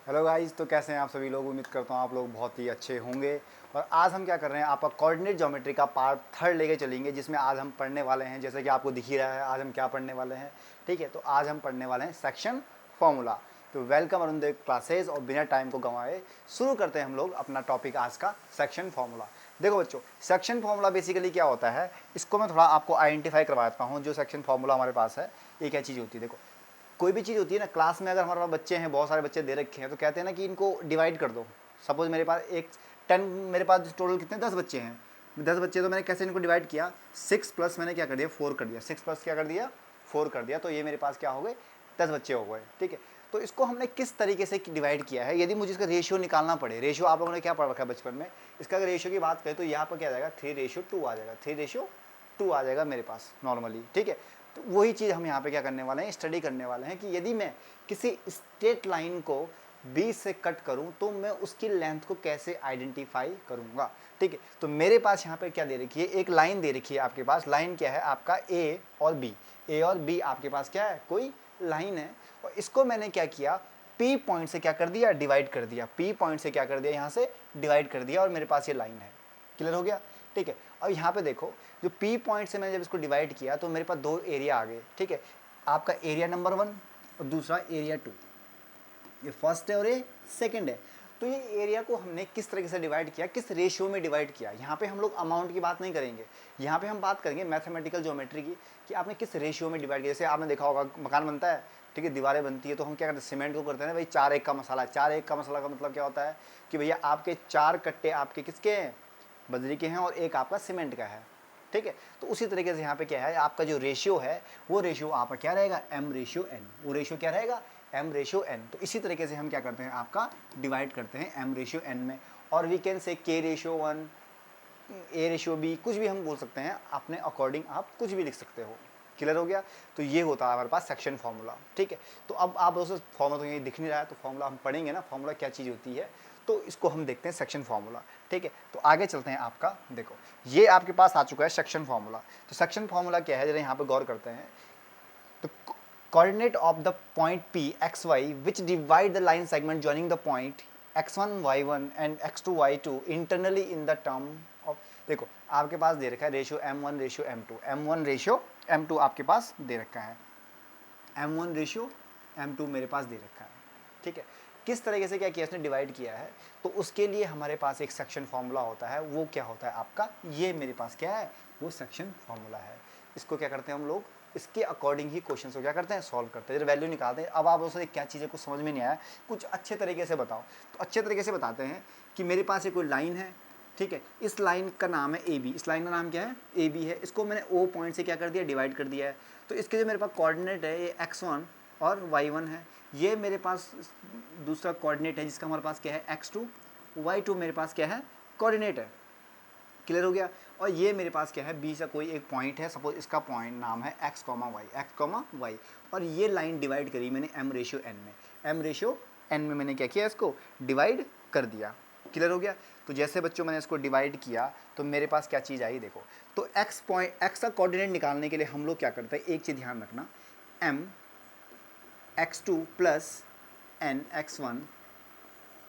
Hello guys, तो कैसे हैं आप सभी लोग। उम्मीद करता हूँ आप लोग बहुत ही अच्छे होंगे। और आज हम क्या कर रहे हैं, आपका कोऑर्डिनेट ज्योमेट्री का पार्ट 3 लेके चलेंगे, जिसमें आज हम पढ़ने वाले हैं, जैसे कि आपको दिख ही रहा है आज हम क्या पढ़ने वाले हैं। ठीक है, तो आज हम पढ़ने वाले हैं सेक्शन फॉर्मूला। तो वेलकम अरुण क्लासेज, और बिना टाइम को गंवाए शुरू करते हैं हम लोग अपना टॉपिक आज का सेक्शन फॉर्मूला। देखो बच्चों, सेक्शन फॉर्मूला बेसिकली क्या होता है, इसको मैं थोड़ा आपको आइडेंटिफाई करवाता हूँ। जो सेक्शन फॉर्मूला हमारे पास है, ये क्या चीज़ होती है। देखो, कोई भी चीज़ होती है ना, क्लास में अगर हमारे पास बच्चे हैं, बहुत सारे बच्चे दे रखे हैं, तो कहते हैं ना कि इनको डिवाइड कर दो। सपोज मेरे पास एक 10, मेरे पास टोटल कितने 10 बच्चे हैं। 10 बच्चे, तो मैंने कैसे इनको डिवाइड किया, 6 प्लस मैंने क्या कर दिया 4 कर दिया, 6 प्लस क्या कर दिया 4 कर दिया। तो ये मेरे पास क्या हो गए 10 बच्चे हो गए। ठीक है, तो इसको हमने किस तरीके से डिवाइड किया है, यदि मुझे इसका रेशियो निकालना पड़े। रेशियो आप लोगों ने क्या पढ़ रखा है बचपन में, इसका अगर रेशियो की बात करें तो यहाँ पर क्या आ जाएगा 3:2 आ जाएगा, 3:2 आ जाएगा मेरे पास नॉर्मली। ठीक है, तो वही चीज़ हम यहाँ पे क्या करने वाले हैं, स्टडी करने वाले हैं कि यदि मैं किसी स्ट्रेट लाइन को बीच से कट करूं तो मैं उसकी लेंथ को कैसे आइडेंटिफाई करूंगा। ठीक है, तो मेरे पास यहाँ पे क्या दे रखी है, एक लाइन दे रखी है आपके पास। लाइन क्या है आपका ए और बी, ए और बी आपके पास क्या है, कोई लाइन है। और इसको मैंने क्या किया, पी पॉइंट से क्या कर दिया, डिवाइड कर दिया। पी पॉइंट से क्या कर दिया, यहाँ से डिवाइड कर दिया, और मेरे पास ये लाइन है। क्लियर हो गया। ठीक है, अब यहाँ पे देखो, जो पी पॉइंट से मैंने जब इसको डिवाइड किया तो मेरे पास दो एरिया आ गए। ठीक है, आपका एरिया नंबर 1 और दूसरा एरिया 2, ये फर्स्ट है और ये सेकंड है। तो ये एरिया को हमने किस तरीके से डिवाइड किया, किस रेशियो में डिवाइड किया। यहाँ पे हम लोग अमाउंट की बात नहीं करेंगे, यहाँ पे हम बात करेंगे मैथमेटिकल ज्योमेट्री की, कि आपने किस रेशियो में डिवाइड किया। जैसे आपने देखा होगा मकान बनता है, ठीक है, दीवारें बनती है, तो हम क्या करते हैं, सीमेंट को करते हैं ना भाई 4:1 का मसाला। 4:1 का मसाला का मतलब क्या होता है कि भैया आपके 4 कट्टे आपके किसके हैं, बजरी के हैं, और एक आपका सीमेंट का है। ठीक है, तो उसी तरीके से यहाँ पे क्या है, आपका जो रेशियो है वो रेशियो आपका क्या रहेगा, m/n। वो रेशियो क्या रहेगा, m/n। तो इसी तरीके से हम क्या करते हैं, आपका डिवाइड करते हैं m/n में। और वी कैन से k/1, a/b, कुछ भी हम बोल सकते हैं, अपने अकॉर्डिंग आप कुछ भी लिख सकते हो। क्लियर हो गया। तो ये होता है हमारे पास सेक्शन फॉर्मूला। ठीक है, तो अब आप दोस्तों फॉर्मूला तो ये दिख नहीं रहा है, तो फॉर्मूला हम पढ़ेंगे ना, फॉर्मूला क्या चीज़ होती है, तो इसको हम देखते हैं सेक्शन फॉर्मूला। ठीक है, तो आगे चलते हैं। आपका देखो, ये आपके पास आ चुका है सेक्शन फॉर्मूला। तो सेक्शन फॉर्मूला क्या है, जरा यहाँ पे गौर करते हैं। तो coordinate of the point P xy which divide the line segment joining the point x1 y1 and x2 y2 internally in the term of, देखो आपके पास दे रखा है ratio m1 ratio m2, m1 ratio m2 आपके पास दे रखा है, m1 ratio m2 मेरे पास दे रखा है। ठीक है, किस तरीके से क्या किया इसने, डिवाइड किया है, तो उसके लिए हमारे पास एक सेक्शन फॉर्मूला होता है। वो क्या होता है आपका, ये मेरे पास क्या है, वो सेक्शन फॉर्मूला है। इसको क्या करते हैं हम लोग, इसके अकॉर्डिंग ही क्वेश्चन को क्या करते हैं, सॉल्व करते हैं, वैल्यू निकालते हैं। अब आप उससे क्या चीज़ें कुछ समझ में नहीं आया, कुछ अच्छे तरीके से बताओ। तो अच्छे तरीके से बताते हैं कि मेरे पास ये कोई लाइन है। ठीक है, इस लाइन का नाम है ए बी, इस लाइन का नाम क्या है, ए बी है। इसको मैंने ओ पॉइंट से क्या कर दिया, डिवाइड कर दिया है। तो इसके जो मेरे पास कोऑर्डिनेट है, ये x1 और y1 है। ये मेरे पास दूसरा कोऑर्डिनेट है, जिसका हमारे पास क्या है x2, y2 मेरे पास क्या है, कोऑर्डिनेट है। क्लियर हो गया। और ये मेरे पास क्या है, बी सा कोई एक पॉइंट है, सपोज इसका पॉइंट नाम है x, y। और ये लाइन डिवाइड करी मैंने m/n में, m/n में मैंने क्या किया, इसको डिवाइड कर दिया। क्लियर हो गया। तो जैसे बच्चों मैंने इसको डिवाइड किया तो मेरे पास क्या चीज़ आई, देखो, तो x पॉइंट, x का कोऑर्डिनेट निकालने के लिए हम लोग क्या करते हैं, एक चीज़ ध्यान रखना, m x2 plus n x1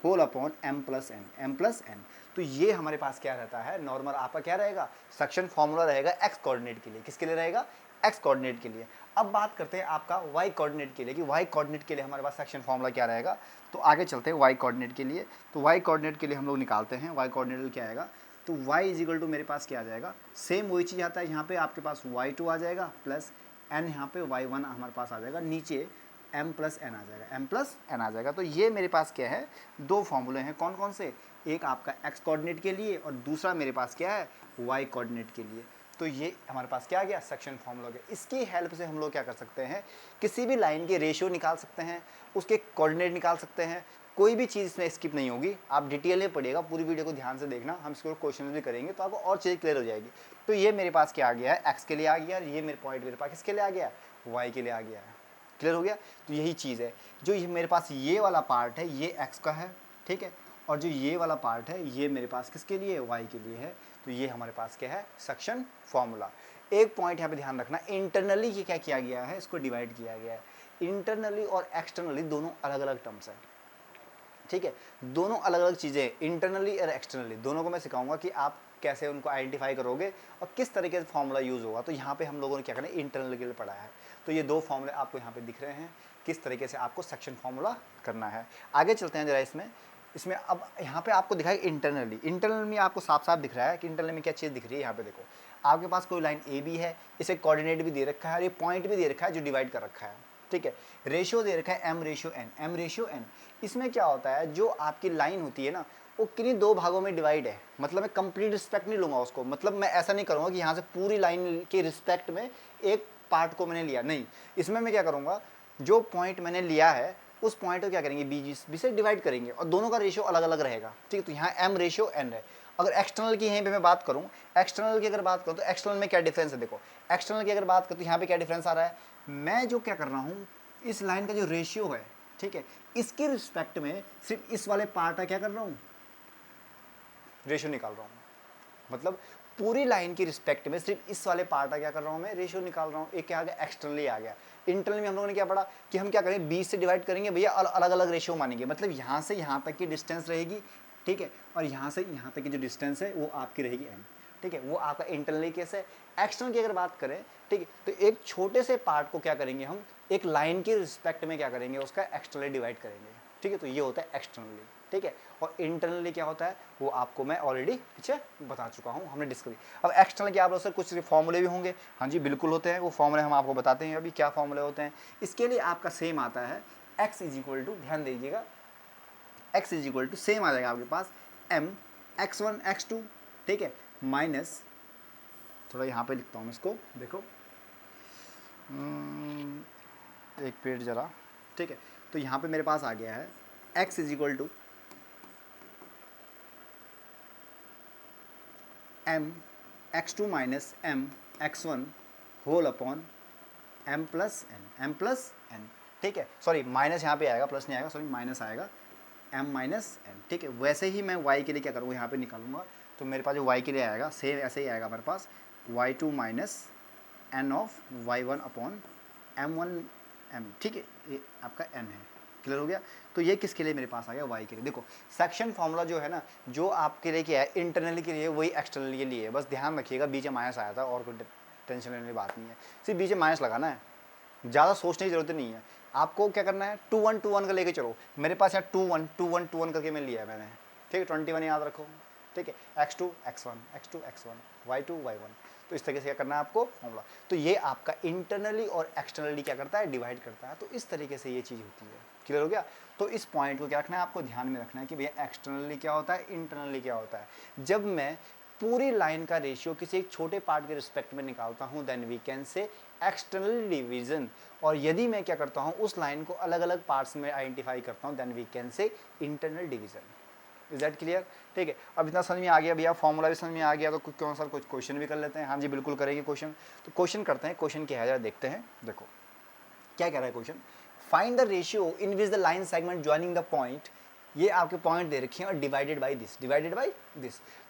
whole upon m+n। तो ये हमारे पास क्या रहता है, नॉर्मल आपका क्या रहेगा, सेक्शन फॉर्मूला रहेगा x कोऑर्डिनेट के लिए। किसके लिए रहेगा, x कोऑर्डिनेट के लिए। अब बात करते हैं आपका y कोऑर्डिनेट के लिए, कि y कोऑर्डिनेट के लिए हमारे पास सेक्शन फॉर्मूला क्या रहेगा। तो आगे चलते हैं y कोऑर्डिनेट के लिए। तो y कोऑर्डिनेट के लिए हम लोग निकालते हैं, y कोऑर्डिनेट क्या आएगा, तो y इजिकल टू मेरे पास क्या आ जाएगा, सेम वही चीज़ आता है। यहाँ पे आपके पास y2 आ जाएगा प्लस n, यहाँ पे y1 हमारे पास आ जाएगा, नीचे m+n आ जाएगा, m+n आ जाएगा। तो ये मेरे पास क्या है, दो फॉर्मूले हैं। कौन कौन से, एक आपका x कोऑर्डिनेट के लिए और दूसरा मेरे पास क्या है, y कोऑर्डिनेट के लिए। तो ये हमारे पास क्या आ गया, सेक्शन फॉर्मूला गया। इसकी हेल्प से हम लोग क्या कर सकते हैं, किसी भी लाइन के रेशियो निकाल सकते हैं, उसके कोऑर्डिनेट निकाल सकते हैं। कोई भी चीज़ इसमें स्किप नहीं होगी, आप डिटेल में पढ़िएगा, पूरी वीडियो को ध्यान से देखना, हम इसको क्वेश्चन भी करेंगे तो आपको और चीज़ क्लियर हो जाएगी। तो ये मेरे पास क्या आ गया है, x के लिए आ गया, ये मेरे पॉइंट मेरे पास किसके लिए आ गया, y के लिए आ गया है। क्लियर हो गया। तो यही चीज़ है, जो ये मेरे पास ये वाला पार्ट है ये x का है, ठीक है, और जो ये वाला पार्ट है ये मेरे पास किसके लिए, y के लिए है। तो ये हमारे पास क्या है, सेक्शन फॉर्मूला। एक पॉइंट यहाँ पे ध्यान रखना, इंटरनली ये क्या किया गया है, इसको डिवाइड किया गया है। इंटरनली और एक्सटर्नली दोनों अलग अलग टर्म्स है। ठीक है। दोनों अलग अलग चीज़ें, इंटरनली और एक्सटर्नली, दोनों को मैं सिखाऊंगा कि आप कैसे उनको आइडेंटिफाई करोगे और किस तरीके से फॉर्मूला यूज़ होगा। तो यहाँ पे हम लोगों ने क्या करना है, इंटरनल के लिए पढ़ा है। तो ये दो फॉर्मूले आपको यहाँ पे दिख रहे हैं, किस तरीके से आपको सेक्शन फॉर्मूला करना है। आगे चलते हैं जरा इसमें। इसमें अब यहाँ पे आपको दिखाएगा इंटरनली। इंटरनल में आपको साफ साफ दिख रहा है कि इंटरनल में क्या चीज़ दिख रही है। यहाँ पे देखो, आपके पास कोई लाइन ए बी है, इसे कोऑर्डिनेट भी दे रखा है और ये पॉइंट भी दे रखा है जो डिवाइड कर रखा है, ठीक है। रेशियो दे रखा है m रेशियो n। इसमें क्या होता है, जो आपकी लाइन होती है ना, वो किन्हीं दो भागों में डिवाइड है। मतलब मैं कंप्लीट रिस्पेक्ट नहीं लूँगा उसको, मतलब मैं ऐसा नहीं करूँगा कि यहाँ से पूरी लाइन के रिस्पेक्ट में एक पार्ट को मैंने लिया, नहीं। इसमें मैं क्या करूँगा, जो पॉइंट मैंने लिया है उस पॉइंट को क्या करेंगे, बी से डिवाइड करेंगे और दोनों का रेशियो अलग अलग रहेगा, ठीक है। तो यहाँ m रेशियो n है। अगर एक्सटर्नल की यहीं पे मैं बात करूँ, एक्सटर्नल की अगर बात करूँ तो एक्सटर्नल में क्या डिफरेंस है, देखो एक्सटर्नल की अगर बात करूँ तो यहाँ पे क्या डिफरेंस आ रहा है, मैं जो क्या कर रहा हूँ, इस लाइन का जो रेशियो है, ठीक है, इसके रिस्पेक्ट में सिर्फ इस वाले पार्ट का क्या कर रहा हूँ, रेशियो निकाल रहा हूँ। मतलब पूरी लाइन की रिस्पेक्ट में सिर्फ इस वाले पार्ट का क्या कर रहा हूँ, मैं रेशियो निकाल रहा हूँ। एक क्या आ गया, एक्सटर्नली आ गया। इंटरनल में हम लोगों ने क्या पढ़ा कि हम क्या करें, 20 से डिवाइड करेंगे भैया, अलग अलग रेशियो मानेंगे। मतलब यहाँ से यहाँ तक की डिस्टेंस रहेगी, ठीक है, और यहाँ से यहाँ तक की जो डिस्टेंस है वो आपकी रहेगी n, ठीक है। वो आपका इंटरनली केस है। एक्सटर्नल की अगर बात करें, ठीक है, तो एक छोटे से पार्ट को क्या करेंगे हम, एक लाइन के रिस्पेक्ट में क्या करेंगे, उसका एक्सटर्नली डिवाइड करेंगे, ठीक है। तो ये होता है एक्सटर्नली, ठीक है। और इंटरनली क्या होता है वो आपको मैं ऑलरेडी पीछे बता चुका हूँ, हमने डिस्कस। अब एक्सटर्नल के आप लोग सर कुछ फॉर्मूले भी होंगे, हाँ जी बिल्कुल होते हैं। वो फॉर्मूले हम आपको बताते हैं अभी क्या फॉर्मूले होते हैं। इसके लिए आपका सेम आता है x इज इक्वल टू, ध्यान दीजिएगा, x is equal to same आ जाएगा आपके पास m x1 x2, ठीक है, माइनस, थोड़ा यहाँ पे लिखता हूँ इसको, देखो एक पेज जरा, ठीक है। तो यहाँ पे मेरे पास आ गया है x is equal to m x2 minus m x1 whole upon m plus n, ठीक है। सॉरी माइनस यहाँ पे आएगा, प्लस नहीं आएगा, सॉरी माइनस आएगा, m माइनस n, ठीक है। वैसे ही मैं y के लिए क्या करूँगा, यहाँ पे निकालूंगा। तो मेरे पास जो y के लिए आएगा सेम ऐसे ही आएगा मेरे पास, y2 minus n of y1 upon m1 m, ठीक है। ये आपका n है, क्लियर हो गया। तो ये किसके लिए मेरे पास आ गया, y के लिए। देखो सेक्शन फॉर्मूला जो है ना, जो आपके लिए क्या है, इंटरनली के लिए वही एक्सटर्नली के लिए है। बस ध्यान रखिएगा, बीच में माइनस आया था और कोई टेंशन लेने वाली बात नहीं है, सिर्फ बीच में माइनस लगाना है, ज़्यादा सोचने की जरूरत नहीं है। आपको क्या करना है, 2 1 2 1 का लेके चलो। मेरे पास यहाँ 2 1 2 1 2 1 करके मैं लिया है मैंने, ठीक है। 21 याद रखो, ठीक है। x2 x1 y2 y1। तो इस तरीके से क्या करना है आपको फॉर्मूला। तो ये आपका इंटरनली और एक्सटर्नली क्या करता है, डिवाइड करता है। तो इस तरीके से ये चीज़ होती है, क्लियर हो गया। तो इस पॉइंट को क्या रखना है, आपको ध्यान में रखना है कि भैया एक्सटर्नली क्या होता है, इंटरनली क्या होता है। जब मैं पूरी लाइन का रेशियो किसी एक छोटे पार्ट के रिस्पेक्ट में निकालता हूं, then we can say external division. और यदि मैं क्या करता हूं, उस लाइन को अलग अलग पार्ट्स में आइडेंटिफाई करता हूं, then we can say internal division. Is that clear, ठीक है। अब इतना समझ में आ गया भैया, फॉर्मूला भी समझ में आ गया, तो क्यों सर कुछ क्वेश्चन भी कर लेते हैं। हाँ जी बिल्कुल करेंगे क्वेश्चन। तो क्वेश्चन करते हैं, क्वेश्चन क्या है जरा देखते हैं। देखो क्या कह रहा है question, find the ratio in which the line segment joining the point, ये आपके पॉइंट दे रखे हैं, और डिवाइडेड बाई दिस।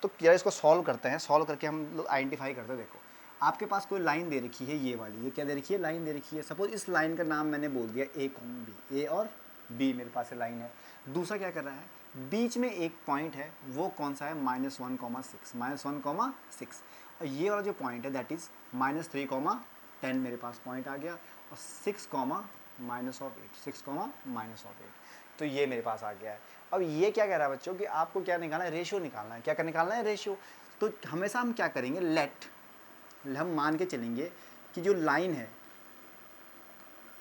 तो क्या इसको सॉल्व करते हैं, सॉल्व करके हम लोग आइडेंटिफाई करते हैं। देखो आपके पास कोई लाइन दे रखी है, ये वाली, ये क्या दे रखी है, लाइन दे रखी है। सपोज इस लाइन का नाम मैंने बोल दिया ए कॉम बी, ए और बी मेरे पास लाइन है। दूसरा क्या कर रहा है, बीच में एक पॉइंट है, वो कौन सा है, -1,6 और ये वाला जो पॉइंट है दैट इज -3,10 मेरे पास पॉइंट आ गया, और 6, -8। तो ये मेरे पास आ गया है। अब ये क्या कह रहा है बच्चों कि आपको क्या निकालना है, रेशियो निकालना है। क्या निकालना है, रेशियो। तो हमेशा हम क्या करेंगे, हम मान के चलेंगे कि जो लाइन है,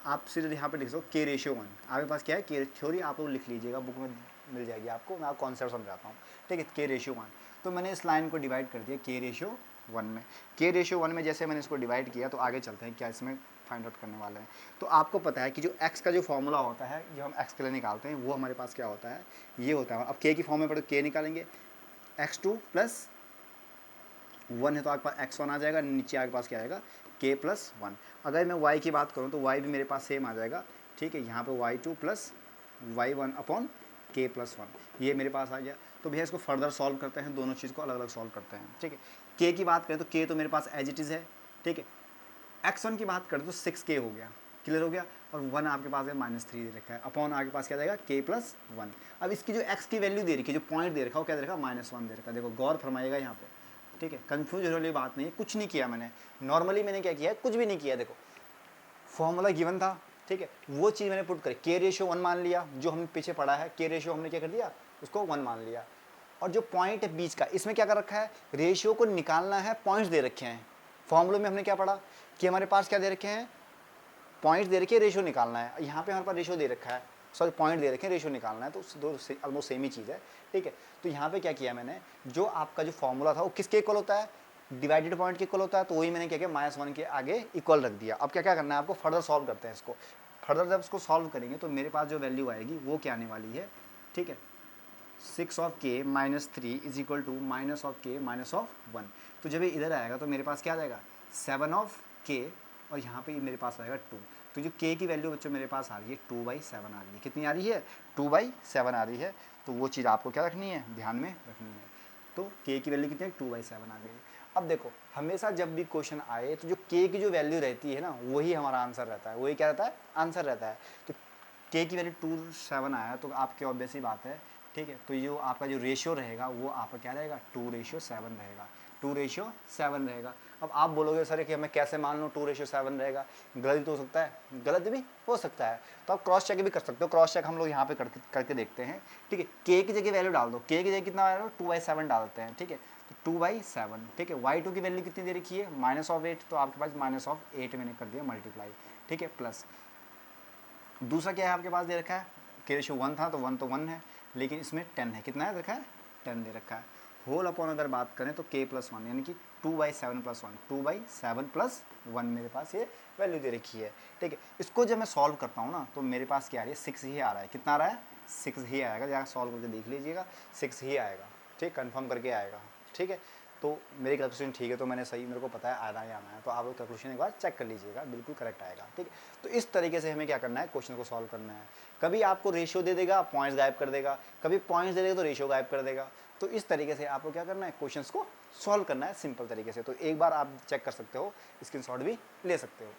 आप सिर्फ यहाँ पे लिख दो k/1। आपके पास क्या है, के थ्योरी आप लोग लिख लीजिएगा, बुक में मिल जाएगी आपको, मैं आपको कॉन्सेप्ट समझाता हूँ, ठीक है। k/1, तो मैंने इस लाइन को डिवाइड कर दिया k/1 में। k/1 में जैसे मैंने इसको डिवाइड किया, तो आगे चलते हैं क्या इसमें फाइंड आउट करने वाले हैं। तो आपको पता है कि जो x का जो फॉर्मूला होता है, जो हम x के लिए निकालते हैं, वो हमारे पास क्या होता है, ये होता है। अब k की फॉर्म में पढ़ो, k निकालेंगे, x2 + 1 है तो आपके पास x1 आ जाएगा, नीचे आपके पास क्या आएगा, k+1। अगर मैं y की बात करूँ तो y भी मेरे पास सेम आ जाएगा, ठीक है। यहाँ पे y2 + y1 अपॉन k+1, ये मेरे पास आ गया। तो भैया इसको फर्दर सॉल्व करते हैं, दोनों चीज़ को अलग अलग सॉल्व करते हैं, ठीक है। k की बात करें तो k तो मेरे पास एज इट इज़ है, ठीक है। x1 की बात करें तो 6k हो गया, क्लियर हो गया। और 1 आपके पास है -3 दे रखा है, अपॉन आपके पास क्या जाएगा k+1। अब इसकी जो x की वैल्यू दे रखी है, जो पॉइंट दे रखा है वो क्या दे रखा है -1 दे रखा है। देखो गौर फरमाइएगा यहाँ पे, ठीक है, कंफ्यूज होने वाली बात नहीं है, कुछ नहीं किया मैंने, नॉर्मली मैंने क्या किया है, कुछ भी नहीं किया। देखो फॉर्मूला गिवन था, ठीक है, वो चीज़ मैंने पुट करी, k रेशियो 1 मान लिया, जो हमने पीछे पढ़ा है k रेशियो हमने क्या कर दिया, उसको 1 मान लिया। और जो पॉइंट है बीच का, इसमें क्या कर रखा है, रेशियो को निकालना है, पॉइंट्स दे रखे हैं। फॉर्मूले में हमने क्या पढ़ा कि हमारे पास क्या दे रखे हैं, पॉइंट दे रखे, रेशियो निकालना है। यहाँ पे हमारे पास रेशियो दे रखा है, सॉरी पॉइंट दे रखे हैं, रेशियो निकालना है, तो दो ऑलमोस्ट सेम ही चीज़ है, ठीक है। तो यहाँ पे क्या किया मैंने, जो आपका जो फॉर्मूला था वो किसके इक्वल होता है, डिवाइडेड पॉइंट के इक्वल होता है, तो वही मैंने क्या किया, -1 के आगे इक्वल रख दिया। अब क्या क्या करना है आपको, फर्दर सॉल्व करते हैं इसको। फर्दर जब इसको सॉल्व करेंगे तो मेरे पास जो वैल्यू आएगी वो क्या आने वाली है, ठीक है, 6 of k - 3 is equal to -k -1। तो जब ये इधर आएगा तो मेरे पास क्या आ जाएगा, 7 of k, और यहाँ पे मेरे पास आएगा 2। तो जो k की वैल्यू बच्चों मेरे पास आ रही है 2/7 आ रही है। कितनी आ रही है, 2/7 आ रही है। तो वो चीज़ आपको क्या रखनी है, ध्यान में रखनी है। तो k की वैल्यू कितनी है, 2/7 आ गई। अब देखो हमेशा जब भी क्वेश्चन आए तो जो k की जो वैल्यू रहती है ना, वही हमारा आंसर रहता है, वही क्या रहता है, आंसर रहता है। तो k की वैल्यू 2/7 आया तो आपकी ऑब्वियस ही बात है, ठीक है। तो ये आपका जो रेशियो रहेगा वो आपका क्या रहेगा, 2/7 रहेगा, 2/7 रहेगा। अब आप बोलोगे सर कि मैं कैसे मान लूँ 2/7 रहेगा, गलत तो हो सकता है, गलत भी हो सकता है, तो आप क्रॉस चेक भी कर सकते हो। क्रॉस चेक हम लोग यहाँ पे करके देखते हैं, ठीक है। के की जगह वैल्यू डाल दो, के की जगह कितना आएगा, 2/7 डालते हैं, ठीक है। तो 2/7, ठीक है। y2 की वैल्यू कितनी दे रखी है, -8, तो आपके पास -8 मैंने कर दिया मल्टीप्लाई, ठीक है, प्लस दूसरा क्या है आपके पास दे रखा है, के रेशियो 1 था तो 1 है, लेकिन इसमें 10 है, कितना है रखा है, 10 दे रखा है। होल अपॉन अगर बात करें तो k+1 यानी कि 2/7 + 1, 2/7 + 1 मेरे पास ये वैल्यू दे रखी है, ठीक है। इसको जब मैं सॉल्व करता हूँ ना तो मेरे पास क्या आ रही है, 6 ही आ रहा है। कितना आ रहा है, 6 ही आएगा, जाकर सॉल्व करके देख लीजिएगा, 6 ही आएगा, ठीक, कन्फर्म करके आएगा, ठीक है। तो मेरी कैलकुलेशन ठीक है, तो मैंने सही, मेरे को पता है आना ही आना है, तो आप कैलकुलेशन एक बार चेक कर लीजिएगा, बिल्कुल करेक्ट आएगा, ठीक है। तो इस तरीके से हमें क्या करना है, क्वेश्चन को सॉल्व करना है। कभी आपको रेशियो दे देगा, पॉइंट्स गायब कर देगा, कभी पॉइंट्स दे देगा तो रेशियो गायब कर देगा। तो इस तरीके से आपको क्या करना है, क्वेश्चंस को सॉल्व करना है सिंपल तरीके से। तो एक बार आप चेक कर सकते हो, स्क्रीनशॉट भी ले सकते हो।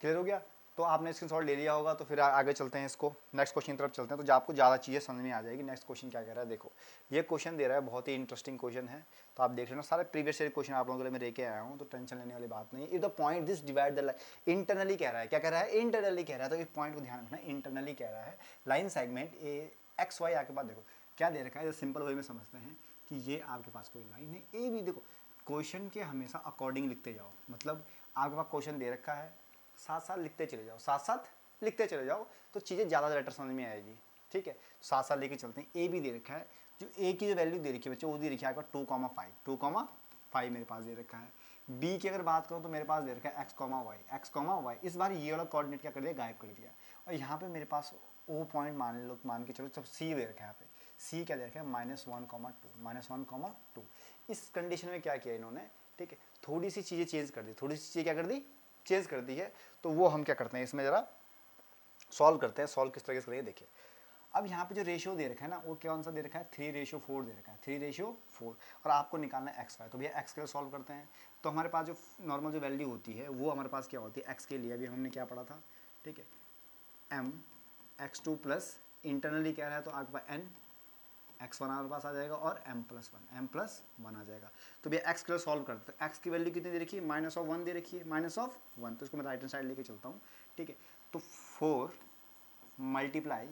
क्लियर हो गया, तो आपने स्क्रीनशॉट ले लिया होगा, तो फिर आगे चलते हैं, इसको नेक्स्ट क्वेश्चन की तरफ चलते हैं, तो जो आपको ज़्यादा चीज़ें समझ में आ जाएगी। नेक्स्ट क्वेश्चन क्या कह रहा है, देखो ये क्वेश्चन दे रहा है, बहुत ही इंटरेस्टिंग क्वेश्चन है, तो आप देख लेना। सारे प्रीवियस ईयर क्वेश्चन आप लोगों के लिए मैं लेके आया हूँ, तो टेंशन लेने वाली बात नहीं है। If the point this divide the line, internally कह रहा है, क्या कह रहा है, इंटरनली कह रहा है, तो इस पॉइंट को ध्यान रखना, इंटरनली कह रहा है। लाइन सेगमेंट ए XY आके बाद देखो क्या दे रखा है, सिंपल वे में समझते हैं कि ये आपके पास कोई लाइन है ए भी। देखो क्वेश्चन के हमेशा अकॉर्डिंग लिखते जाओ, मतलब आपके पास क्वेश्चन दे रखा है, साथ साथ लिखते चले जाओ, साथ साथ लिखते चले जाओ, तो चीज़ें ज़्यादा बेटर समझ में आएगी, ठीक है। साथ साथ लेके चलते हैं। ए भी दे रखा है, जो ए की जो वैल्यू दे रखी है बच्चों, वो दे रखी है आपका 2,5, 2,5 मेरे पास दे रखा है। बी की अगर बात करूँ तो मेरे पास दे रखा है x,y। इस बार ये वाला कोऑर्डिनेट क्या कर दिया, गायब कर दिया, और यहाँ पे मेरे पास ओ पॉइंट मान के चलो, सब सी दे रखा है यहाँ पे। सी क्या दे रखा है, -1,2 इस कंडीशन में क्या किया इन्होंने, ठीक है, थोड़ी सी चीज़ें चेंज कर दी, थोड़ी सी चीज़ें क्या कर दी, चेंज कर दी है। तो वो हम क्या करते हैं, इसमें ज़रा सॉल्व करते हैं। सॉल्व किस तरीके से करेंगे, देखिए। अब यहाँ पे जो रेशियो दे रखा है ना, वो कौन सा दे रखा है, 3:4 दे रखा है, 3:4, और आपको निकालना है XY। तो भैया x के लिए सॉल्व करते हैं। तो हमारे पास जो नॉर्मल जो वैल्यू होती है वो हमारे पास क्या होती है, x के लिए अभी हमने क्या पढ़ा था, ठीक है, m(x2) प्लस इंटरनली कह रहा है तो आपके पास n x1 हमारे पास आ जाएगा, और m+1 आ जाएगा। तो भैया x के लिए सॉल्व करते हैं। x की वैल्यू कितनी दे रखी है, -1 दे रखी है, -1, तो इसको मैं राइट हैंड साइड लेके चलता हूँ, ठीक है। तो 4 मल्टीप्लाई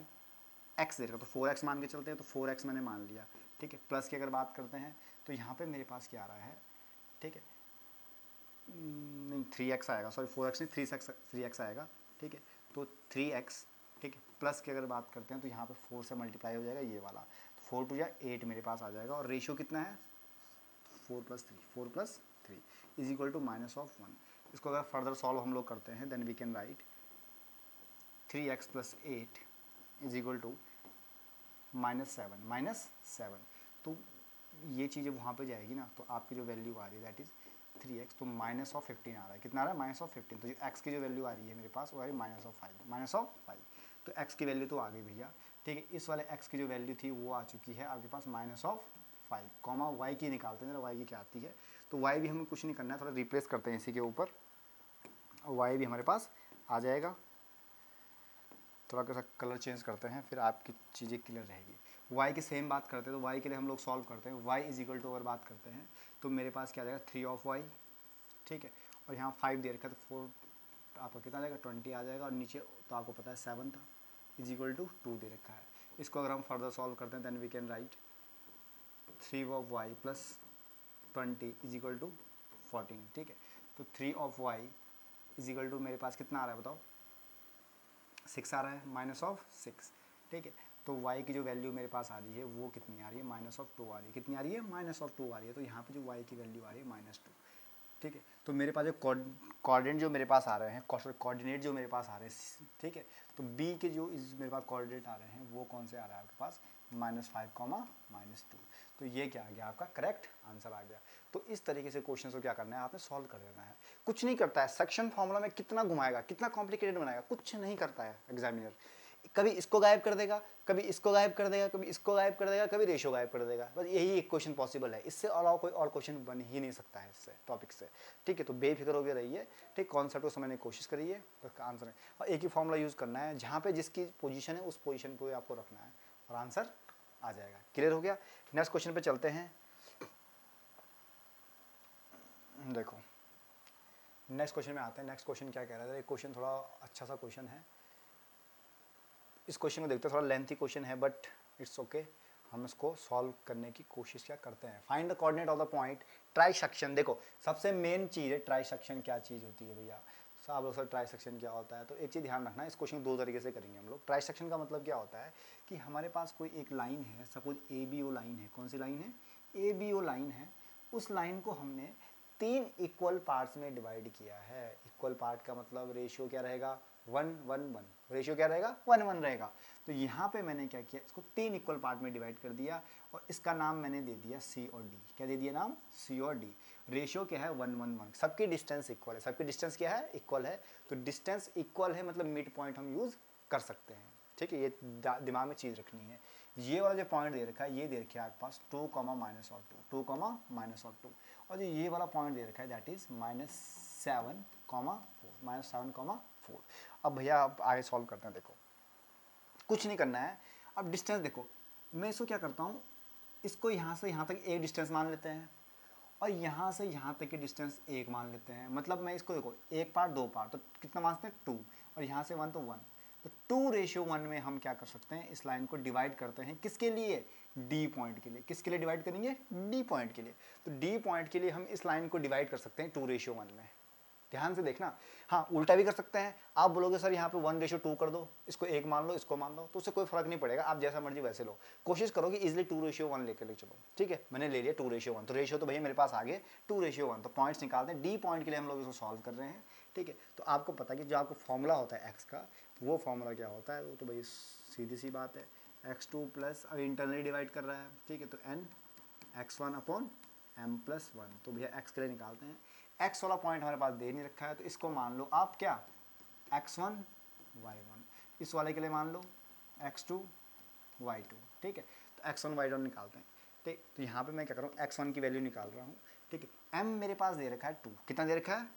x दे रखा, तो 4x मान के चलते हैं, तो 4x मैंने मान लिया, ठीक है। प्लस की अगर बात करते हैं तो यहाँ पे मेरे पास क्या आ रहा है, ठीक है, नहीं 3x आएगा, सॉरी 4x नहीं, 3x आएगा, ठीक है। तो 3x, ठीक है, प्लस की अगर बात करते हैं तो यहाँ पे 4 से मल्टीप्लाई हो जाएगा ये वाला, तो 4 2 8 मेरे पास आ जाएगा, और रेशियो कितना है, 4+3 इज इक्वल टू -1। इसको अगर फर्दर सॉल्व हम लोग करते हैं, then we can write 3x + 8 is equal to -7। तो ये चीज़ें वहाँ पे जाएगी ना, तो आपकी जो वैल्यू आ रही है दैट इज़ 3x, तो -15 आ रहा है। कितना आ रहा है, -15। तो जो x की जो वैल्यू आ रही है मेरे पास वो आ रही है -5। तो x की वैल्यू तो आ गई भैया, ठीक है। इस वाले x की जो वैल्यू थी वो आ चुकी है आपके पास -5, कॉमा y की निकालते हैं जरा, y की क्या आती है। तो y भी हमें कुछ नहीं करना है, थोड़ा रिप्लेस करते हैं इसी के ऊपर। और वाई भी हमारे पास आ जाएगा। थोड़ा सा कलर चेंज करते हैं, फिर आपकी चीज़ें क्लियर रहेगी। वाई की सेम बात करते हैं, तो वाई के लिए हम लोग सॉल्व करते हैं। वाई इज इक्वल टू अगर बात करते हैं तो मेरे पास क्या आ जाएगा 3 ऑफ वाई, ठीक है, और यहाँ 5 दे रखा है तो 4 आपका कितना आ जाएगा 20 आ जाएगा, और नीचे तो आपको पता है 7 था, इज इक्वल टू 2 दे रखा है। इसको अगर हम फर्दर सॉल्व करते हैं then we can write 3 of y plus 20 is equal to 14, ठीक है। तो 3 of y is equal to मेरे पास कितना आ रहा है बताओ, 6 आ रहा है, माइनस ऑफ 6, ठीक है। तो y की जो वैल्यू मेरे पास आ रही है वो कितनी आ रही है, माइनस ऑफ 2 आ रही है। कितनी आ रही है, माइनस ऑफ 2 आ रही है। तो यहाँ पे जो y की वैल्यू आ रही है -2, ठीक है। तो मेरे पास जो कोऑर्डिनेट जो मेरे पास आ रहे हैं, कोऑर्डिनेट जो मेरे पास आ रहे हैं, ठीक है, तो b के जो मेरे पास कोऑर्डिनेट आ रहे हैं वो कौन से आ रहा है आपके पास, -5, -2। तो ये क्या आ गया, आपका करेक्ट आंसर आ गया। तो इस तरीके से क्वेश्चन को क्या करना है, आपने सॉल्व कर देना है। कुछ नहीं करता है, सेक्शन फॉर्मूला में कितना घुमाएगा, कितना कॉम्प्लिकेटेड बनाएगा, कुछ नहीं करता है एग्जामिनर। कभी इसको गायब कर देगा, कभी इसको गायब कर देगा, कभी इसको गायब कर देगा, कभी रेशो गायब कर देगा, बस यही एक क्वेश्चन पॉसिबल है। इससे अलावा कोई और क्वेश्चन बन ही नहीं सकता है इससे टॉपिक से, ठीक है। तो बेफिक्र होकर रहिए, ठीक, कॉन्सेप्ट को समझने की कोशिश करिए, उसका आंसर है। और एक ही फॉर्मूला यूज़ करना है, जहाँ पे जिसकी पोजीशन है उस पोजीशन पे आपको रखना है और आंसर आ जाएगा। क्लियर हो गया। नेक्स्ट क्वेश्चन पे चलते हैं। देखो नेक्स्ट क्वेश्चन में आते हैं। नेक्स्ट क्वेश्चन क्या कह रहा है, एक क्वेश्चन थोड़ा अच्छा सा क्वेश्चन है। इस क्वेश्चन को देखते हैं, थोड़ा लेंथी क्वेश्चन है बट इट्स ओके, हम इसको सॉल्व करने की कोशिश क्या करते हैं। Find the coordinate of the point trisection. देखो सबसे मेन चीज़ है ट्राइसेक्शन, क्या चीज़ होती है भैया, सब लोग सर ट्राइसेक्शन क्या होता है। तो एक चीज़ ध्यान रखना है, इस क्वेश्चन को 2 तरीके से करेंगे हम लोग। ट्राइसेक्शन का मतलब क्या होता है कि हमारे पास कोई एक लाइन है, सपोज ABO लाइन है। कौन सी लाइन है, ABO लाइन है। उस लाइन को हमने 3 इक्वल पार्ट्स में डिवाइड किया है। इक्वल पार्ट का मतलब रेशियो क्या रहेगा, 1:1:1। रेशियो क्या रहेगा, 1:1 रहेगा। तो यहाँ पे मैंने क्या किया, इसको 3 इक्वल पार्ट में डिवाइड कर दिया और इसका नाम मैंने दे दिया C और D। क्या दे दिया नाम, C और D। रेशियो क्या है, 1:1:1। सबकी डिस्टेंस इक्वल है, सबकी डिस्टेंस क्या है, इक्वल है। तो डिस्टेंस इक्वल है मतलब मिड पॉइंट हम यूज़ कर सकते हैं, ठीक है। ये दिमाग में चीज़ रखनी है। ये वाला जो पॉइंट दे रखा है, ये दे रखा है आपके पास 2, -2, 2, -2, और जो ये वाला पॉइंट दे रखा है दैट इज -7, 4, -7, 4। अब भैया आप आगे सॉल्व करते हैं। देखो कुछ नहीं करना है, अब डिस्टेंस देखो, मैं इसको क्या करता हूँ, इसको यहाँ से यहाँ तक एक डिस्टेंस मान लेते हैं और यहाँ से यहाँ तक की डिस्टेंस 1 मान लेते हैं। मतलब मैं इसको देखो 1 पार्ट 2 पार्ट, तो कितना मानते हैं 2, और यहाँ से 1 तो 1। तो 2:1 में हम क्या कर सकते हैं, इस लाइन को डिवाइड करते हैं। किसके लिए, D पॉइंट के लिए। किसके लिए डिवाइड करेंगे, D पॉइंट के लिए। तो D पॉइंट के लिए हम इस लाइन को डिवाइड कर सकते हैं 2:1 में। ध्यान से देखना, हाँ उल्टा भी कर सकते हैं। आप बोलोगे सर यहाँ पे 1:2 कर दो, इसको 1 मान लो, इसको मान लो, तो उससे कोई फर्क नहीं पड़ेगा, आप जैसा मर्जी वैसे लो। कोशिश करो कि इजिली 2:1 लेकर चलो, ठीक है। मैंने ले लिया 2:1, तो रेशियो तो भैया मेरे पास आ गए 2:1। तो पॉइंट्स निकालते हैं, D पॉइंट के लिए हम लोग इसको सॉल्व कर रहे हैं, ठीक है। तो आपको पता है कि जो आपको फॉर्मूला होता है एक्स का, वो फॉर्मूला क्या होता है, वो तो भाई सीधी सी बात है, x2 प्लस, अब इंटरनली डिवाइड कर रहा है, ठीक है, तो n x1/m+1। तो भैया x के लिए निकालते हैं। x वाला पॉइंट हमारे पास दे नहीं रखा है, तो इसको मान लो आप क्या, x1 y1। इस वाले के लिए मान लो x2 y2, ठीक है। तो x1 y1 निकालते हैं, ठीक। तो यहाँ पे मैं क्या कर रहा हूँ, x1 की वैल्यू निकाल रहा हूँ, ठीक है। m मेरे पास दे रखा है 2, कितना दे रखा है,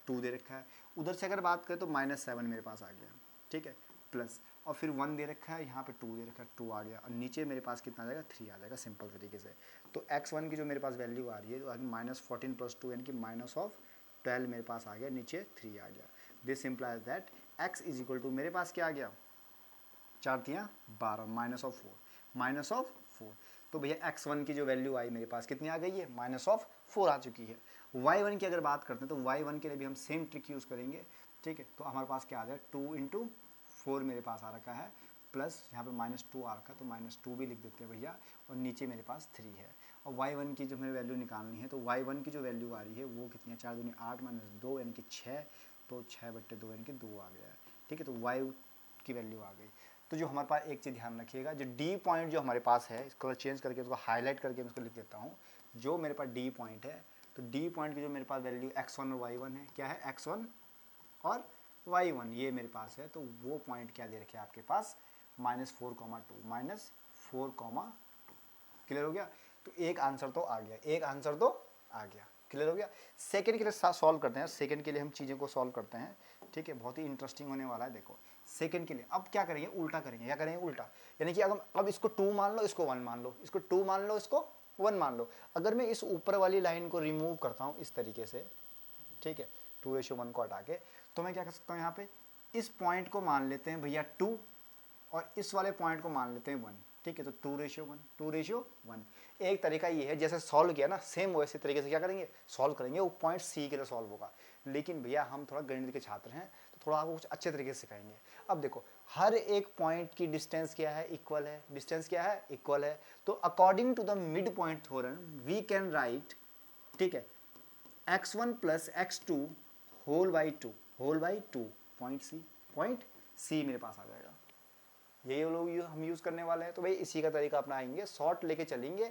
2 दे रखा है। उधर से अगर बात करें तो -7 मेरे पास आ गया, ठीक है, प्लस, और फिर 1 दे रखा है, यहाँ पे 2 दे रखा है, 2 आ गया, और नीचे मेरे पास कितना आ जाएगा, 3 आ जाएगा, सिंपल तरीके से। तो x1 की जो मेरे पास वैल्यू आ रही है, तो -14 + 2 यानी कि -12 मेरे पास आ गया, नीचे 3 आ गया। This implies that x is equal to, मेरे पास क्या आ गया, 4×3 = 12, -4। तो भैया x1 की जो वैल्यू आई मेरे पास कितनी आ गई है, -4 आ चुकी है। y1 की अगर बात करते हैं तो y1 के लिए भी हम सेम ट्रिक यूज़ करेंगे, ठीक है। तो हमारे पास क्या आ जाए, 2 × 4 मेरे पास आ रखा है, प्लस यहाँ पे -2 आ रखा है, तो -2 भी लिख देते हैं भैया, और नीचे मेरे पास 3 है। और y1 की जो मेरी वैल्यू निकालनी है, तो y1 की जो वैल्यू आ रही है वो कितनी है, 4 दूनी 8 -2 यानी कि 6, तो 6/2 यानी कि 2 आ गया है, ठीक है। तो y की वैल्यू आ गई। तो जो हमारे पास एक चीज़ ध्यान रखिएगा, जो D पॉइंट जो हमारे पास है, इसको चेंज करके इसको हाईलाइट करके मैं इसको लिख देता हूँ। जो मेरे पास D पॉइंट है, तो D पॉइंट की जो मेरे पास वैल्यू x1 और y1 है, क्या है, x1 और y1 ये मेरे पास है। तो वो पॉइंट क्या दे रखे आपके पास, -4,2, -4,2। क्लियर हो गया। तो एक आंसर तो आ गया, एक आंसर तो आ गया, क्लियर हो गया। सेकंड के लिए सॉल्व करते हैं, सेकंड के लिए हम चीज़ों को सॉल्व करते हैं, ठीक है, बहुत ही इंटरेस्टिंग होने वाला है। देखो सेकंड के लिए अब क्या करेंगे, उल्टा करेंगे। क्या करेंगे, उल्टा, यानी कि अगर अब इसको 2 मान लो, इसको 1 मान लो, इसको 2 मान लो, इसको 1 मान लो। अगर मैं इस ऊपर वाली लाइन को रिमूव करता हूँ इस तरीके से, ठीक है, 2:1 को हटा के, तो मैं क्या कर सकता हूँ, यहाँ पे इस पॉइंट को मान लेते हैं भैया 2 और इस वाले पॉइंट को मान लेते हैं 1, ठीक है, तो 2:1, 2:1। एक तरीका ये है, जैसे सॉल्व किया ना, सेम वैसे तरीके से क्या करेंगे, सॉल्व करेंगे। वो पॉइंट सी के लिए सॉल्व होगा, लेकिन भैया हम थोड़ा गणित के छात्र हैं तो थोड़ा आपको कुछ अच्छे तरीके से सिखाएंगे। अब देखो हर एक पॉइंट की डिस्टेंस क्या है, इक्वल है। डिस्टेंस क्या है, इक्वल है। तो according to the mid point theorem we can write, ठीक है, x1 plus x2 whole by two, point C मेरे पास आ जाएगा। यही लोग हम यूज़ करने वाले हैं। तो भाई इसी का तरीका अपनाएंगे, शॉर्ट लेके चलेंगे।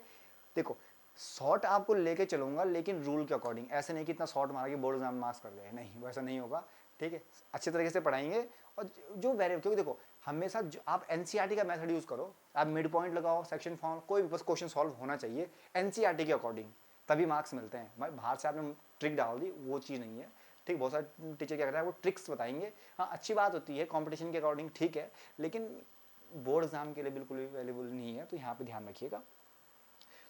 देखो शॉर्ट आपको लेके चलूंगा, लेकिन रूल के अकॉर्डिंग, ऐसे नहीं कि इतना शॉर्ट मारा कि बोर्ड एग्जाम मार्क्स कर गए, नहीं वैसा नहीं होगा, ठीक है। अच्छे तरीके से पढ़ाएंगे। और जो वेरिएबल, क्योंकि देखो हमेशा आप एनसीईआरटी का मेथड यूज़ करो, आप मिड पॉइंट लगाओ, सेक्शन फॉर्म, कोई भी बस क्वेश्चन सॉल्व होना चाहिए एनसीईआरटी के अकॉर्डिंग, तभी मार्क्स मिलते हैं। भाई बाहर से आपने ट्रिक डाल दी, वो चीज़ नहीं है, ठीक। बहुत सारे टीचर क्या करते हैं, वो ट्रिक्स बताएंगे। हाँ अच्छी बात होती है कंपटीशन के अकॉर्डिंग, ठीक है, लेकिन बोर्ड एग्जाम के लिए बिल्कुल भी वैल्यूबल नहीं है, तो यहाँ पे ध्यान रखिएगा।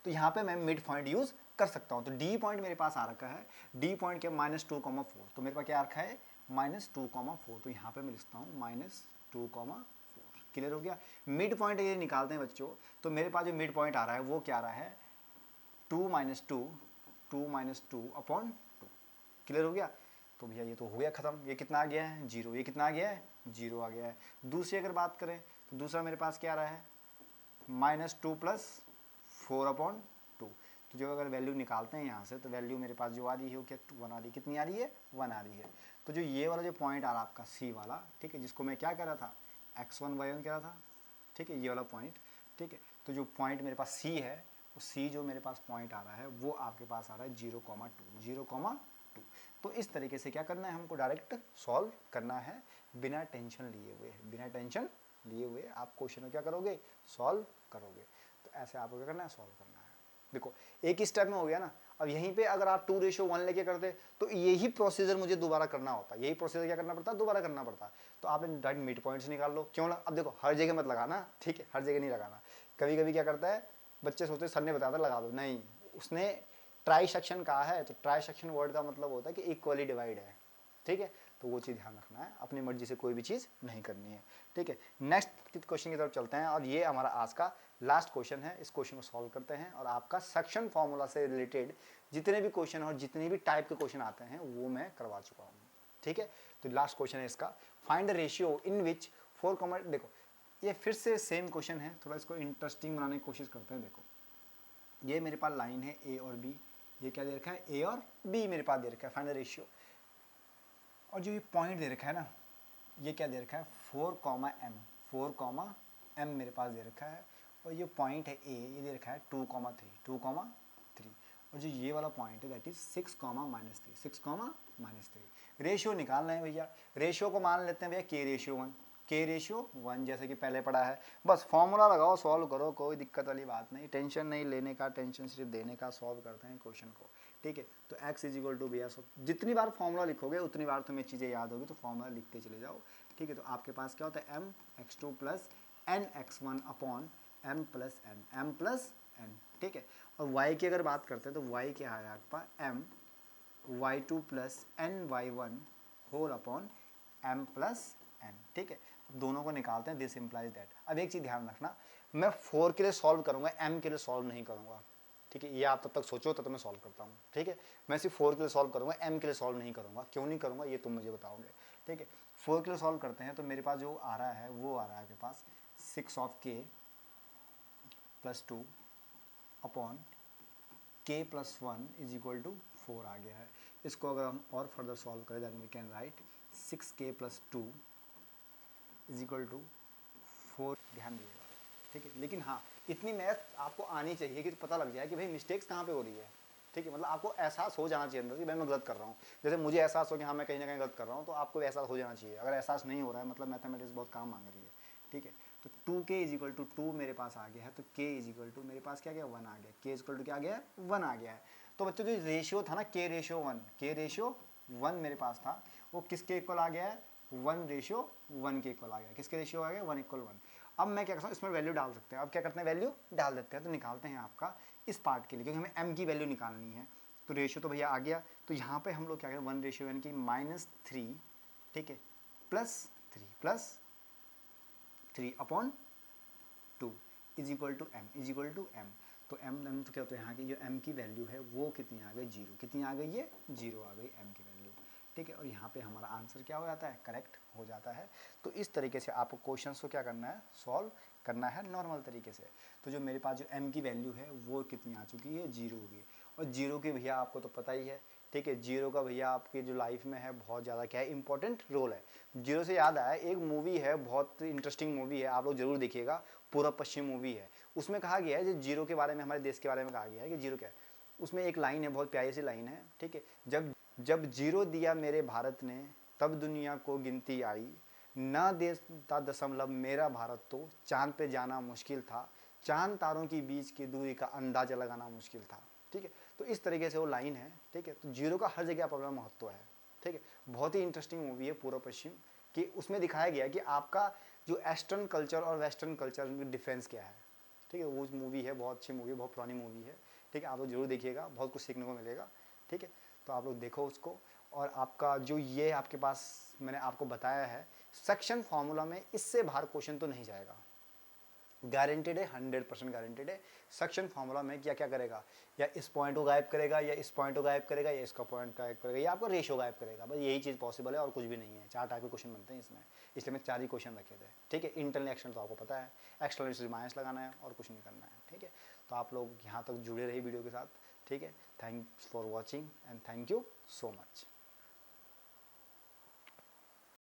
तो यहाँ पे मैं मिड पॉइंट यूज़ कर सकता हूँ। तो डी पॉइंट मेरे पास आ रखा है, डी पॉइंट के -2,4, तो मेरे पास क्या रखा है, -2,4। तो यहाँ पे मैं लिखता हूँ -2,4। क्लियर हो गया। मिड पॉइंट ये निकालते हैं बच्चों, तो मेरे पास जो मिड पॉइंट आ रहा है वो क्या आ रहा है, 2 - 2 अपॉन 2। क्लियर हो गया। तो भैया ये तो हो गया ख़त्म। ये कितना आ गया है, 0। ये कितना आ गया है, 0 आ गया है। दूसरी अगर बात करें तो दूसरा मेरे पास क्या आ रहा है, -2 + 4 अपॉन 2। तो जो अगर वैल्यू निकालते हैं यहाँ से, तो वैल्यू मेरे पास जो आ रही है वो क्या, 1 आ रही है। कितनी आ रही है, 1 आ रही है। तो जो ये वाला जो पॉइंट आ रहा है आपका सी वाला, ठीक है, जिसको मैं क्या कह रहा था, x1 y1 कह रहा था, ठीक है, ये वाला पॉइंट, ठीक है। तो जो पॉइंट मेरे पास सी है, वो सी जो मेरे पास पॉइंट आ रहा है वो आपके पास आ रहा है 0,2। तो इस तरीके से क्या करना है, हमको डायरेक्ट सॉल्व करना है, बिना टेंशन लिए हुए, बिना टेंशन लिए हुए आप क्वेश्चन को क्या करोगे, सॉल्व करोगे। तो ऐसे आपको क्या करना है, सॉल्व करना है। देखो एक ही स्टेप में हो गया ना। अब यहीं पे अगर आप 2:1 लेके करते तो यही प्रोसीजर मुझे दोबारा करना होता, यही प्रोसीजर क्या करना पड़ता, दोबारा करना पड़ता। तो आपने डायरेक्ट मिड पॉइंट्स निकाल लो, क्यों अब देखो हर जगह मत लगाना, ठीक है, हर जगह नहीं लगाना। कभी कभी क्या करता है, बच्चे सोचते सर ने बताया था लगा दो, नहीं, उसने ट्राई सेक्शन कहा है, तो ट्राई सेक्शन वर्ड का मतलब होता है कि इक्वली डिवाइड है, ठीक है। तो वो चीज़ ध्यान रखना है, अपनी मर्जी से कोई भी चीज़ नहीं करनी है, ठीक है। नेक्स्ट क्वेश्चन की तरफ चलते हैं, और ये हमारा आज का लास्ट क्वेश्चन है। इस क्वेश्चन को सॉल्व करते हैं, और आपका सेक्शन फॉर्मूला से रिलेटेड जितने भी क्वेश्चन और जितने भी टाइप के क्वेश्चन आते हैं वो मैं करवा चुका हूँ, ठीक है। तो लास्ट क्वेश्चन है इसका, फाइंड द रेशियो इन विच 4, देखो ये फिर से सेम क्वेश्चन है, थोड़ा इसको इंटरेस्टिंग बनाने की कोशिश करते हैं। देखो ये मेरे पास लाइन है ए और बी, ये क्या दे रखा है, ए और बी मेरे पास दे रखा है, फाइंड द रेशियो। और जो ये पॉइंट दे रखा है ना, ये क्या दे रखा है, 4,m, 4,m मेरे पास दे रखा है। और ये पॉइंट है ए, ये दे रखा है 2,3 और जो ये वाला पॉइंट है दैट इज 6,-3, 6,-3। रेशियो निकालना है भैया। रेशियो को मान लेते हैं भैया K/1 जैसे कि पहले पढ़ा है। बस फॉर्मूला लगाओ, सॉल्व करो, कोई दिक्कत वाली बात नहीं, टेंशन नहीं लेने का, टेंशन सिर्फ देने का। सॉल्व करते हैं क्वेश्चन को, ठीक है। तो x = भैया जितनी बार फॉर्मूला लिखोगे उतनी बार तुम्हें चीज़ें याद होगी, तो फॉर्मूला लिखते चले जाओ, ठीक है। तो आपके पास क्या होता है, mx2 + nx1 upon m + n, ठीक है। और y की अगर बात करते हैं तो y क्या है आपके पास, my2 + ny1 whole upon m + n, ठीक है। दोनों को निकालते हैं, दिस इम्प्लाइज दैट। अब एक चीज़ ध्यान रखना, मैं 4 के लिए सॉल्व करूंगा, m के लिए सॉल्व नहीं करूंगा, ठीक है। ये आप तब तक सोचो, तब तक मैं सॉल्व करता हूँ, ठीक है। मैं सिर्फ 4 के लिए सॉल्व करूंगा, m के लिए सॉल्व नहीं करूंगा। क्यों नहीं करूंगा ये तुम मुझे बताओगे, ठीक है। 4 के लिए सॉल्व करते हैं, तो मेरे पास जो आ रहा है वो आ रहा है आपके पास 6k + 2 अपॉन k + 1 = 4 आ गया है। इसको अगर हम और फर्दर सॉल्व करें, then we can write 6k + 2 = 4। ध्यान दीजिएगा, ठीक है। लेकिन हाँ, इतनी मैथ आपको आनी चाहिए कि पता लग जाए कि भाई मिस्टेक्स कहाँ पे हो रही है, ठीक है। मतलब आपको एहसास हो जाना चाहिए अंदर कि भाई मैं गलत कर रहा हूँ। जैसे मुझे एहसास हो कि हाँ मैं कहीं ना कहीं गलत कर रहा हूँ, तो आपको एहसास हो जाना चाहिए। अगर एहसास नहीं हो रहा है मतलब मैथमेटिक्स बहुत काम मांग रही है, ठीक है। तो 2k = 2 मेरे पास आ गया है, तो k = मेरे पास क्या गया, 1 आ गया। k = क्या आ गया, 1 आ गया है। तो बच्चों जो रेशियो था ना K/1 मेरे पास था, वो किसके इक्वल आ गया है, 1/1 के इक्वल आ गया। किसके रेशियो आ गया, 1:1। अब मैं क्या करता हूँ, इसमें वैल्यू डाल सकते हैं। अब क्या करते हैं, वैल्यू डाल देते हैं। तो निकालते हैं आपका इस पार्ट के लिए, क्योंकि हमें m की वैल्यू निकालनी है। तो रेशियो तो भैया आ गया, तो यहाँ पे हम लोग क्या करें, 1/n की -3, ठीक है, +3/2 इज इक्वल टू m। तो m तो क्या होता है, यहाँ की जो m की वैल्यू है वो कितनी आ गई, 0। कितनी आ गई, ये 0 आ गई m की वैल्यू, ठीक है। और यहाँ पे हमारा आंसर क्या हो जाता है, करेक्ट हो जाता है। तो इस तरीके से आपको क्वेश्चंस को क्या करना है, सॉल्व करना है नॉर्मल तरीके से। तो जो मेरे पास जो m की वैल्यू है वो कितनी आ चुकी है, 0 हो गई। और 0 की भैया आपको तो पता ही है, ठीक है, 0 का भैया आपकी जो लाइफ में है बहुत ज़्यादा क्या है, इंपॉर्टेंट रोल है। 0 से याद आया, एक मूवी है, बहुत इंटरेस्टिंग मूवी है, आप लोग जरूर देखिएगा, पूर्व पश्चिम मूवी है। उसमें कहा गया है, जो 0 के बारे में, हमारे देश के बारे में कहा गया है कि 0 क्या है। उसमें एक लाइन है, बहुत प्यारी सी लाइन है, ठीक है, जब 0 दिया मेरे भारत ने, तब दुनिया को गिनती आई, ना देता दशमलव मेरा भारत तो, चांद पे जाना मुश्किल था, चांद तारों की बीच की दूरी का अंदाजा लगाना मुश्किल था, ठीक है। तो इस तरीके से वो लाइन है, ठीक है। तो 0 का हर जगह अपना महत्व है, ठीक है। बहुत ही इंटरेस्टिंग मूवी है पूर्व पश्चिम, कि उसमें दिखाया गया कि आपका जो ईस्टर्न कल्चर और वेस्टर्न कल्चर में डिफरेंस क्या है, ठीक है। वो मूवी है, बहुत अच्छी मूवी है, बहुत पुरानी मूवी है, ठीक है। आप लोग जरूर देखिएगा, बहुत कुछ सीखने को मिलेगा, ठीक है। तो आप लोग देखो उसको। और आपका जो ये आपके पास मैंने आपको बताया है सेक्शन फार्मूला में, इससे बाहर क्वेश्चन तो नहीं जाएगा, गारंटेड है, 100% गारंटेड है। सेक्शन फार्मूला में क्या क्या करेगा, या इस पॉइंट को गायब करेगा, या इस पॉइंट को गायब करेगा, या इसका पॉइंट गायब करेगा, या आपका रेशियो गायब करेगा, बस यही चीज़ पॉसिबल है और कुछ भी नहीं है। 4 टाइप के क्वेश्चन बनते हैं इसमें, इसलिए मैं 4 ही क्वेश्चन रखे थे, ठीक है। इंटरनल एक्शन तो आपको पता है, एक्सटर्नल से माइनस लगाना है और कुछ नहीं करना है, ठीक है। तो आप लोग यहाँ तक जुड़े रहे वीडियो के साथ, ठीक है। Thanks for watching and thank you so much.